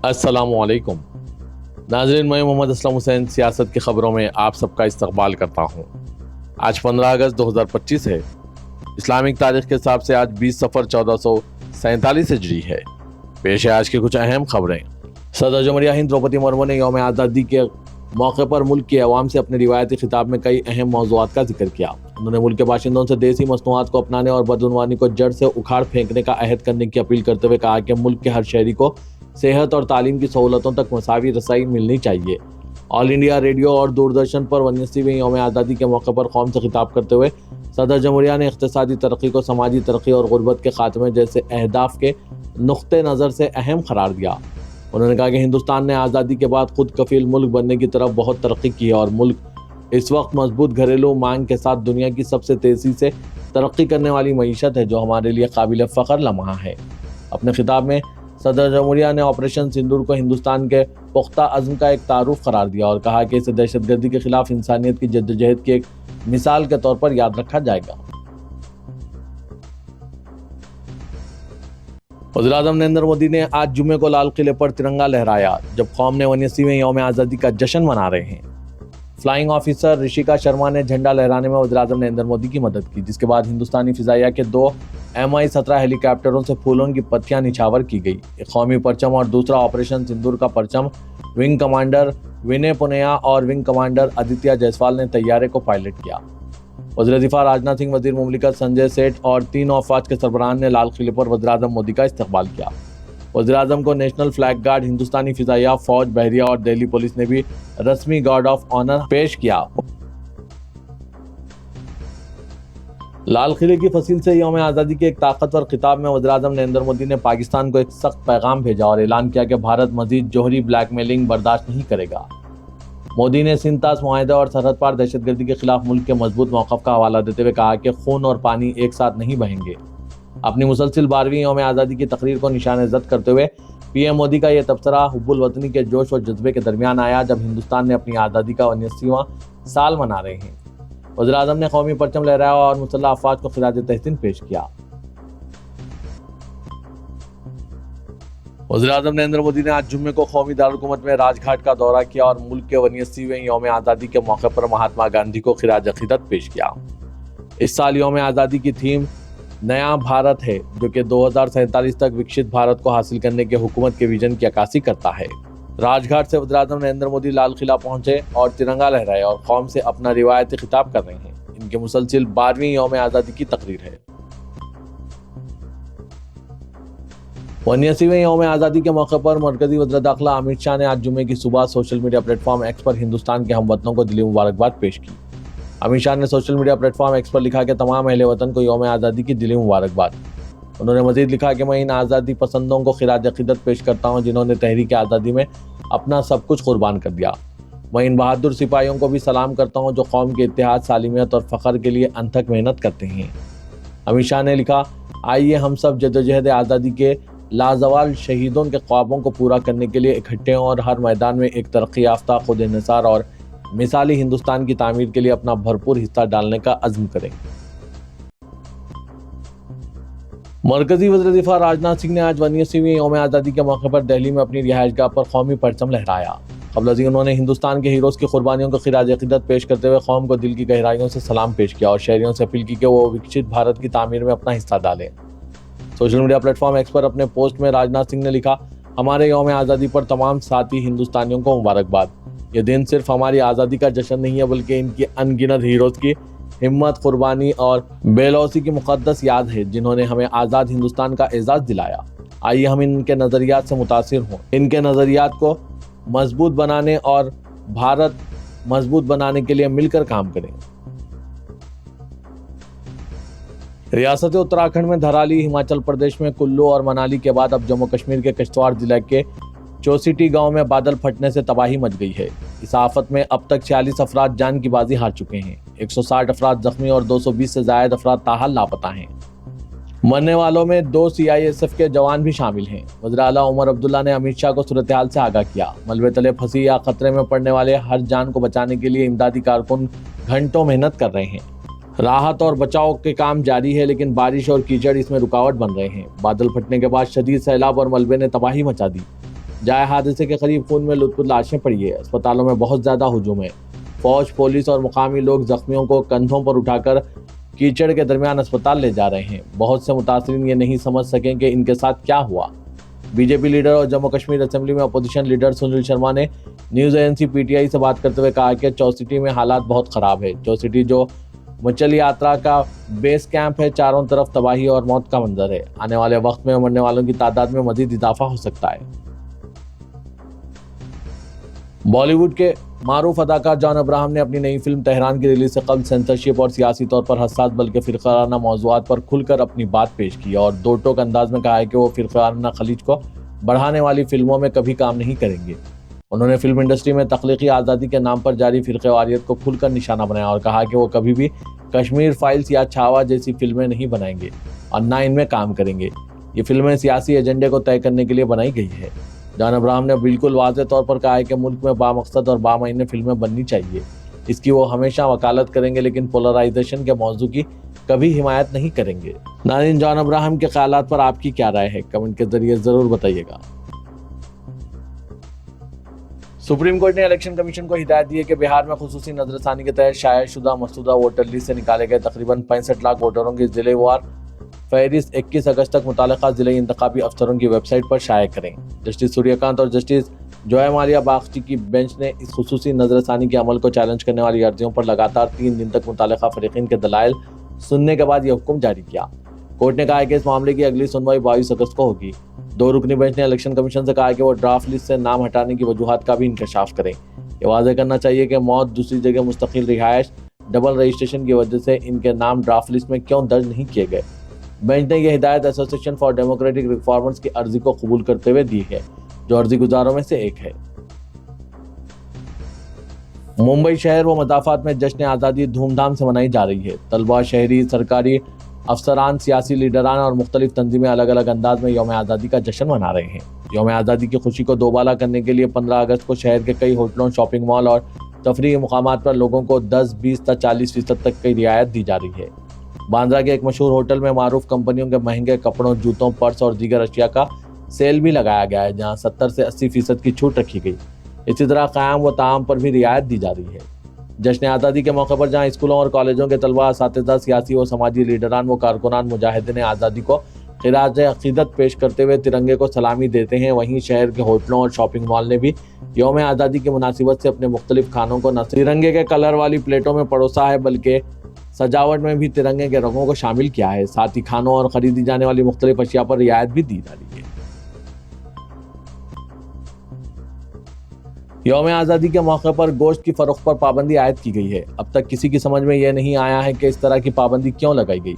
السلام علیکم ناظرین، میں محمد اسلم حسین سیاست کی خبروں میں آپ سب کا استقبال کرتا ہوں۔ آج 15 اگست 2025 ہے۔ اسلامک تاریخ کے حساب سے آج 20 صفر 1447 ہجری ہے۔ پیش ہے آج کی کچھ اہم خبریں۔ صدر جمہوریہ ہند دروپدی مرمو نے یوم آزادی کے موقع پر ملک کے عوام سے اپنے روایتی خطاب میں کئی اہم موضوعات کا ذکر کیا۔ انہوں نے ملک کے باشندوں سے دیسی مصنوعات کو اپنانے اور بدعنوانی کو جڑ سے اکھاڑ پھینکنے کا عہد کرنے کی اپیل کرتے ہوئے کہا کہ ملک کے ہر شہری کو صحت اور تعلیم کی سہولتوں تک مساوی رسائی ملنی چاہیے۔ آل انڈیا ریڈیو اور دوردرشن پر 79ویں یوم آزادی کے موقع پر قوم سے خطاب کرتے ہوئے صدر جمہوریہ نے اقتصادی ترقی کو سماجی ترقی اور غربت کے خاتمے جیسے اہداف کے نقطہ نظر سے اہم قرار دیا۔ انہوں نے کہا کہ ہندوستان نے آزادی کے بعد خود کفیل ملک بننے کی طرف بہت ترقی کی ہے اور ملک اس وقت مضبوط گھریلو مانگ کے ساتھ دنیا کی سب سے تیزی سے ترقی کرنے والی معیشت ہے، جو ہمارے لیے قابل فخر لمحہ ہے۔ اپنے خطاب میں صدر جمہوریہ نے آپریشن سندور کو ہندوستان کے پختہ عزم کا ایک تعارف قرار دیا اور کہا کہ اسے دہشت گردی کے خلاف انسانیت کی جدوجہد کی ایک مثال کے طور پر یاد رکھا جائے گا۔ وزیر اعظم نریندر مودی نے آج جمعے کو لال قلعے پر ترنگا لہرایا، جب قوم نے 79ویں یوم آزادی کا جشن منا رہے ہیں۔ فلائنگ آفیسر رشیکا شرما نے جھنڈا لہرانے میں وزیر اعظم نریندر مودی کی مدد کی، جس کے بعد ہندوستانی فضائیہ کے 2 Mi-17 ہیلی کاپٹروں سے پھولوں کی پتیاں نچھاور کی گئی۔ ایک قومی پرچم اور دوسرا آپریشن سندور کا پرچم ونگ کمانڈر ونے پونیا اور ونگ کمانڈر آدتیہ جیسوال نے طیارے کو پائلٹ کیا۔ وزیر دفاع راجناتھ سنگھ، وزیر مملکت سنجے سیٹھ اور 3 افواج کے سربراہان نے لال قلعے پر وزیر اعظم مودی کا استقبال کیا۔ وزیر اعظم کو نیشنل فلیگ گارڈ، ہندوستانی فضائیہ فوج، بحریہ اور دہلی پولیس نے بھی رسمی گارڈ آف آنر پیش کیا۔ لال قلعے کی فصیل سے یوم آزادی کے ایک طاقتور خطاب میں وزیر اعظم نریندر مودی نے پاکستان کو ایک سخت پیغام بھیجا اور اعلان کیا کہ بھارت مزید جوہری بلیک میلنگ برداشت نہیں کرے گا۔ مودی نے سنتاس معاہدہ اور سرحد پار دہشت گردی کے خلاف ملک کے مضبوط موقف کا حوالہ دیتے ہوئے کہا کہ خون اور پانی ایک ساتھ نہیں بہیں گے۔ اپنی مسلسل 12ویں یوم آزادی کی تقریر کو نشان زد کرتے ہوئے پی ایم مودی کا یہ تبصرہ حب الوطنی کے جوش و جذبے کے درمیان آیا، جب ہندوستان نے اپنی آزادی کا 79واں سال منا رہے ہیں۔ وزیر اعظم نے قومی پرچم لہرایا اور مسلح افواج کو خراج تحسین پیش کیا۔ وزیر اعظم نریندر مودی نے آج جمعے کو قومی دارالحکومت میں راج گھاٹ کا دورہ کیا اور ملک کے 79ویں یوم آزادی کے موقع پر مہاتما گاندھی کو خراج عقیدت پیش کیا۔ اس سال یوم آزادی کی تھیم نیا بھارت ہے، جو کہ 2047 تک وکشت بھارت کو حاصل کرنے کے حکومت کے ویژن کی عکاسی کرتا ہے۔ راج گھاٹ سے وزیر اعظم نریندر مودی لال قلعہ پہنچے اور ترنگا لہرائے اور قوم سے اپنا روایتی خطاب کر رہے ہیں۔ ان کے مسلسل 12ویں یوم آزادی کی تقریر ہے۔ 79ویں یوم آزادی کے موقع پر مرکزی وزیر داخلہ امت شاہ نے آج جمعے کی صبح social media platform X پر ہندوستان کے ہم وطنوں کو دلی مبارکباد پیش کی۔ امت شاہ نے social media platform X پر لکھا کہ تمام اہل وطن کو یوم آزادی کی دلی مبارکباد۔ انہوں نے مزید لکھا کہ میں ان آزادی پسندوں کو خراج عقیدت پیش کرتا ہوں جنہوں نے تحریک آزادی میں اپنا سب کچھ قربان کر دیا۔ میں ان بہادر سپاہیوں کو بھی سلام کرتا ہوں جو قوم کے اتحاد، سالمیت اور فخر کے لیے انتھک محنت کرتے ہیں۔ امت شاہ نے لکھا، آئیے ہم سب جدوجہد آزادی کے لازوال شہیدوں کے خوابوں کو پورا کرنے کے لیے اکٹھے ہوں اور ہر میدان میں ایک ترقی یافتہ، خود انحصار اور مثالی ہندوستان کی تعمیر کے لیے اپنا بھرپور حصہ ڈالنے کا عزم کریں۔ مرکزی وزیر دفاع راجناتھ سنگھ نے آج 79ویں یوم آزادی کے موقع پر دہلی میں اپنی رہائش گاہ پر قومی پرچم لہرایا۔ قبل ازیں انہوں نے ہندوستان کے ہیروز کی قربانیوں کو خراج عقیدت پیش کرتے ہوئے قوم کو دل کی گہرائیوں سے سلام پیش کیا اور شہریوں سے اپیل کی کہ وہ وکشت بھارت کی تعمیر میں اپنا حصہ ڈالیں۔ Social media platform X پر اپنے پوسٹ میں راجناتھ سنگھ نے لکھا، ہمارے یوم آزادی پر تمام ساتھی ہندوستانیوں کو مبارکباد۔ یہ دن صرف ہماری آزادی کا جشن نہیں ہے بلکہ ان کی ان گنت ہیروز کی ہمت، قربانی اور بے لوثی کی مقدس یاد ہے جنہوں نے ہمیں آزاد ہندوستان کا اعزاز دلایا۔ آئیے ہم ان کے نظریات سے متاثر ہوں، ان کے نظریات کو مضبوط بنانے اور بھارت مضبوط بنانے کے لیے مل کر کام کریں۔ ریاست اتراکھنڈ میں دھرالی، ہماچل پردیش میں کلو اور منالی کے بعد اب جموں کشمیر کے کشتواڑ ضلع کے چوسیٹی گاؤں میں بادل پھٹنے سے تباہی مچ گئی ہے۔ اس آفت میں اب تک 46 افراد جان کی بازی ہار چکے ہیں، 160 افراد زخمی اور 220 سے زائد افراد تاحال لاپتہ ہیں۔ مرنے والوں میں 2 CISF کے جوان بھی شامل ہیں۔ وزیر اعلیٰ عمر عبداللہ نے امت شاہ کو صورتحال سے آگاہ کیا۔ ملبے تلے پھنسی یا خطرے میں پڑنے والے ہر جان کو بچانے کے لیے امدادی کارکن گھنٹوں محنت کر رہے ہیں۔ راحت اور بچاؤ کے کام جاری ہے، لیکن بارش اور کیچڑ اس میں رکاوٹ بن رہے ہیں۔ بادل پھٹنے کے بعد شدید سیلاب اور ملبے نے تباہی مچا دی۔ جائے حادثے کے قریب خون میں لطف لاشیں پڑی ہے۔ اسپتالوں میں بہت زیادہ ہجوم ہے۔ فوج، پولیس اور مقامی لوگ زخمیوں کو کندھوں پر اٹھا کر کیچڑ کے درمیان اسپتال لے جا رہے ہیں۔ بہت سے متاثرین یہ نہیں سمجھ سکیں کہ ان کے ساتھ کیا ہوا۔ بی جے پی لیڈر اور جموں کشمیر اسمبلی میں اپوزیشن لیڈر سنیل شرما نے news agency P T I سے بات کرتے ہوئے کہا کہ چوسٹی میں حالات بہت خراب ہے۔ چوسٹی جو مچل یاترا کا بیس کیمپ ہے، چاروں طرف تباہی اور موت کا منظر ہے۔ آنے والے وقت میں مرنے والوں کی تعداد میں مزید اضافہ ہو سکتا ہے۔ بالی ووڈ کے معروف اداکار جان ابراہم نے اپنی نئی فلم تہران کی ریلیز سے قبل سینسرشپ اور سیاسی طور پر حساس بلکہ فرقہ وارانہ موضوعات پر کھل کر اپنی بات پیش کی اور دو ٹوک انداز میں کہا ہے کہ وہ فرقہ وارانہ خلیج کو بڑھانے والی فلموں میں کبھی کام نہیں کریں گے۔ انہوں نے فلم انڈسٹری میں تخلیقی آزادی کے نام پر جاری فرقہ واریت کو کھل کر نشانہ بنایا اور کہا کہ وہ کبھی بھی کشمیر فائلز یا چھاوا جیسی فلمیں نہیں بنائیں گے اور نہ ان میں کام کریں گے۔ یہ فلمیں سیاسی ایجنڈے کو طے کرنے کے لیے بنائی گئی ہے۔ جان ابراہم نے بالکل واضح طور پر کہا ہے کہ ملک میں بامقصد اور بامعنی فلمیں بننی چاہیے۔ اس کی وہ ہمیشہ وکالت کریں گے لیکن پولرائزیشن کے موضوع کی کبھی حمایت نہیں کریں گے۔ ناظرین، جان ابراہم کے خیالات پر آپ کی کیا رائے ہے؟ کمنٹ کے ذریعے ضرور بتائیے گا۔ سپریم کورٹ نے الیکشن کمیشن کو ہدایت دی ہے کہ بہار میں خصوصی نظر ثانی کے تحت شائع شدہ مسودہ ووٹر لسٹ سے نکالے گئے تقریباً 65 لاکھ ووٹروں کی ضلع وار فہرست 21 اگست تک متعلقہ ضلعی انتخابی افسروں کی ویب سائٹ پر شائع کریں۔ جسٹس سوریہ کانت اور جسٹس جوائے مالیہ باغچی کی بینچ نے اس خصوصی نظر ثانی کے عمل کو چیلنج کرنے والی عرضیوں پر لگاتار 3 دن تک متعلقہ فریقین کے دلائل سننے کے بعد یہ حکم جاری کیا۔ کورٹ نے کہا ہے کہ اس معاملے کی اگلی سنوائی 22 اگست کو ہوگی۔ 2 رکنی بینچ نے الیکشن کمیشن سے کہا کہ وہ ڈرافٹ لسٹ سے نام ہٹانے کی وجوہات کا بھی انکشاف کریں۔ یہ واضح کرنا چاہیے کہ موت، دوسری جگہ مستقل رہائش، ڈبل رجسٹریشن کی وجہ سے ان کے نام ڈرافٹ لسٹ میں کیوں درج نہیں کیے گئے۔ بینچ نے یہ ہدایت ایسوسی ایشن فار ڈیموکریٹک ریفارمرز کی عرضی کو قبول کرتے ہوئے دی ہے، جو عرضی گزاروں میں سے ایک ہے۔ ممبئی شہر و مضافات میں جشن آزادی دھوم دھام سے منائی جا رہی ہے۔ طلبہ، شہری، سرکاری افسران، سیاسی لیڈران اور مختلف تنظیمیں الگ الگ انداز میں یوم آزادی کا جشن منا رہے ہیں۔ یوم آزادی کی خوشی کو دوبالا کرنے کے لیے 15 اگست کو شہر کے کئی ہوٹلوں، شاپنگ مال اور تفریحی مقامات پر لوگوں کو 10، 20 تا 40% تک کی رعایت دی جا رہی ہے۔ باندرا کے ایک مشہور ہوٹل میں معروف کمپنیوں کے مہنگے کپڑوں، جوتوں، پرس اور دیگر اشیاء کا سیل بھی لگایا گیا ہے، جہاں 70 سے 80% کی چھوٹ رکھی گئی۔ اسی طرح قیام و طعام پر بھی رعایت دی جا رہی ہے۔ جشن آزادی کے موقع پر جہاں اسکولوں اور کالجوں کے طلبہ، اساتذہ، سیاسی و سماجی لیڈران و کارکنان مجاہدین آزادی کو خراج عقیدت پیش کرتے ہوئے ترنگے کو سلامی دیتے ہیں، وہیں شہر کے ہوٹلوں اور شاپنگ مال نے بھی یوم آزادی کی مناسبت سے اپنے مختلف کھانوں کو نہ صرف ترنگے کے کلر والی پلیٹوں میں پروسا ہے بلکہ سجاوٹ میں بھی ترنگے کے رنگوں کو شامل کیا ہے۔ ساتھ ہی کھانوں اور خریدی جانے والی مختلف اشیاء پر رعایت بھی دی جا رہی ہے۔ یوم آزادی کے موقع پر گوشت کی فروخت پر پابندی عائد کی گئی ہے۔ اب تک کسی کی سمجھ میں یہ نہیں آیا ہے کہ اس طرح کی پابندی کیوں لگائی گئی۔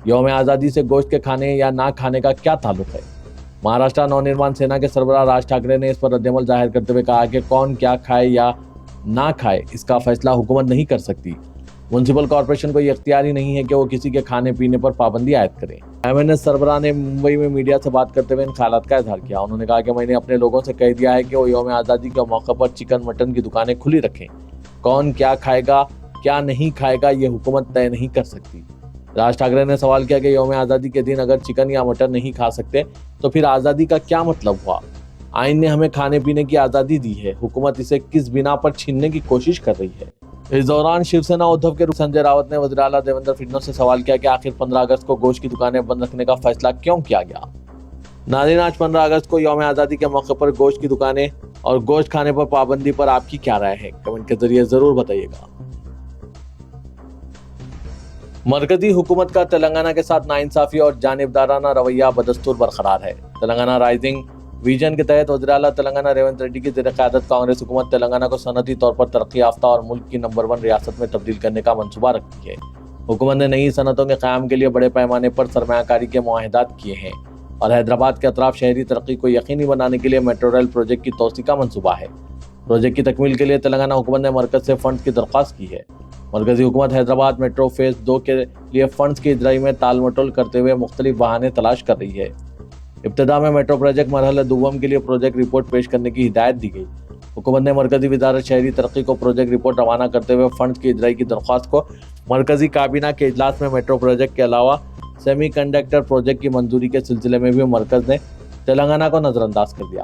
یوم آزادی سے گوشت کے کھانے یا نہ کھانے کا کیا تعلق ہے؟ مہاراشٹر نو نرمان سینا کے سربراہ راج ٹھاکرے نے اس پر رد عمل ظاہر کرتے ہوئے کہا کہ کون کیا کھائے یا نہ کھائے اس کا فیصلہ حکومت نہیں کر سکتی۔ میونسپل کارپوریشن کو یہ اختیار ہی نہیں ہے کہ وہ کسی کے کھانے پینے پر پابندی عائد کرے۔ MNS سربراہ نے ممبئی میں میڈیا سے بات کرتے ہوئے ان خیالات کا اظہار کیا۔ انہوں نے کہا کہ میں نے اپنے لوگوں سے کہہ دیا ہے کہ وہ یوم آزادی کے موقع پر چکن مٹن کی دکانیں کھلی رکھیں۔ کون کیا کھائے گا کیا نہیں کھائے گا یہ حکومت طے نہیں کر سکتی۔ راج ٹھاکرے نے سوال کیا کہ یوم آزادی کے دن اگر چکن یا مٹن نہیں کھا سکتے تو پھر آزادی کا کیا مطلب ہوا؟ آئین نے ہمیں کھانے پینے کی آزادی دی ہے، حکومت اسے کس بنا پر چھیننے کی کوشش کر رہی ہے؟ اس دوران شیو سینا ادھو کے سنجے راوت نے وزیر اعلیٰ دیویندر فڈنوس سے سوال کیا کہ آخر 15 اگست کو گوشت کی دکانیں بند رکھنے کا فیصلہ کیوں کیا گیا؟ ناظرین، آج 15 اگست کو یوم آزادی کے موقع پر گوشت کی دکانیں اور گوشت کھانے پر پابندی پر آپ کی کیا رائے ہے؟ کمنٹ کے ذریعے ضرور بتائیے گا۔ مرکزی حکومت کا تلنگانہ کے ساتھ ناانصافی اور جانبدارانہ رویہ بدستور برقرار ہے۔ تلنگانہ رائزنگ ویژن کے تحت وزیر اعلیٰ تلنگانہ ریونت ریڈی کی زیر قیادت کانگریس حکومت تلنگانہ کو صنعتی طور پر ترقی یافتہ اور ملک کی نمبر 1 ریاست میں تبدیل کرنے کا منصوبہ رکھتی ہے۔ حکومت نے نئی صنعتوں کے قیام کے لیے بڑے پیمانے پر سرمایہ کاری کے معاہدات کیے ہیں اور حیدرآباد کے اطراف شہری ترقی کو یقینی بنانے کے لیے میٹرو ریل پروجیکٹ کی توسیع کا منصوبہ ہے۔ پروجیکٹ کی تکمیل کے لیے تلنگانہ حکومت نے مرکز سے فنڈز کی درخواست کی ہے۔ مرکزی حکومت حیدرآباد میٹرو فیز 2 کے لیے فنڈز کی اجرائی میں تال مٹول کرتے ہوئے مختلف بہانے تلاش کر رہی ہے۔ ابتدا میں میٹرو پروجیکٹ مرحلہ دوم کے لیے پروجیکٹ رپورٹ پیش کرنے کی ہدایت دی گئی۔ حکومت نے مرکزی وزارت شہری ترقی کو پروجیکٹ رپورٹ روانہ کرتے ہوئے فنڈز کی اجرائی کی درخواست کو مرکزی کابینہ کے اجلاس میں میٹرو پروجیکٹ کے علاوہ سیمی کنڈکٹر پروجیکٹ کی منظوری کے سلسلے میں بھی مرکز نے تلنگانہ کو نظر انداز کر دیا۔